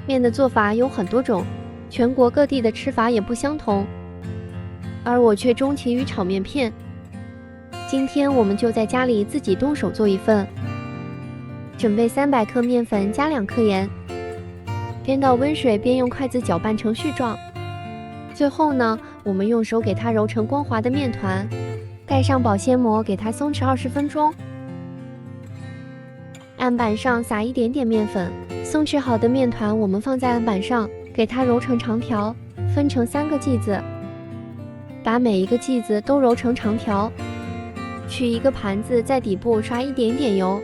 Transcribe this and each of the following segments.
面的做法有很多种，全国各地的吃法也不相同，而我却钟情于炒面片。今天我们就在家里自己动手做一份。准备300克面粉加2克盐，边倒温水边用筷子搅拌成絮状。最后呢，我们用手给它揉成光滑的面团，盖上保鲜膜给它松弛20分钟。案板上撒一点点面粉，松弛好的面团我们放在案板上，给它揉成长条，分成3个剂子，把每一个剂子都揉成长条。取一个盘子，在底部刷一点点油，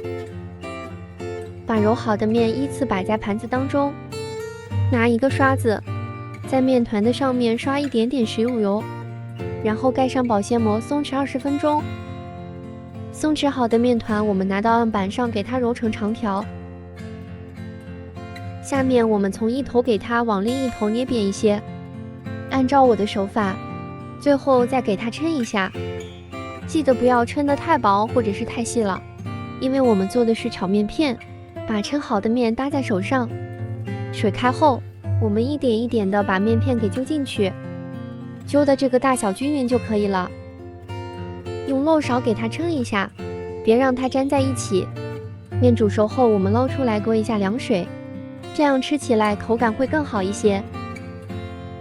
把揉好的面依次摆在盘子当中。拿一个刷子，在面团的上面刷一点点食用油，然后盖上保鲜膜，松弛20分钟。松弛好的面团我们拿到案板上，给它揉成长条。下面我们从一头给它往另一头捏扁一些，按照我的手法，最后再给它抻一下。记得不要抻得太薄或者是太细了，因为我们做的是炒面片。把抻好的面搭在手上，水开后，我们一点一点的把面片给揪进去，揪的这个大小均匀就可以了。用漏勺给它撑一下，别让它粘在一起。面煮熟后，我们捞出来过一下凉水，这样吃起来口感会更好一些。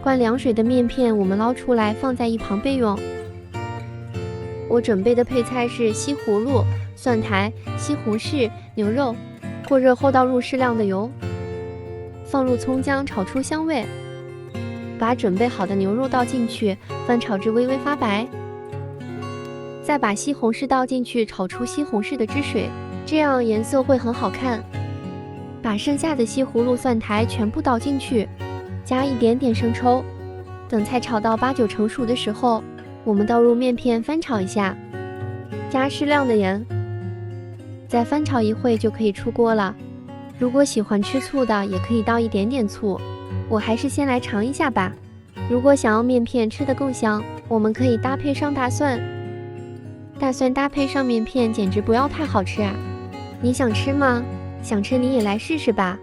灌凉水的面片我们捞出来放在一旁备用。我准备的配菜是西葫芦、蒜苔、西红柿、牛肉。过热后倒入适量的油，放入葱姜炒出香味，把准备好的牛肉倒进去，翻炒至微微发白，再把西红柿倒进去，炒出西红柿的汁水，这样颜色会很好看。把剩下的西葫芦、蒜苔全部倒进去，加一点点生抽。等菜炒到8、9成熟的时候，我们倒入面片翻炒一下，加适量的盐。再翻炒一会就可以出锅了。如果喜欢吃醋的，也可以倒一点点醋。我还是先来尝一下吧。如果想要面片吃得更香，我们可以搭配上大蒜。大蒜搭配上面片简直不要太好吃啊！你想吃吗？想吃你也来试试吧。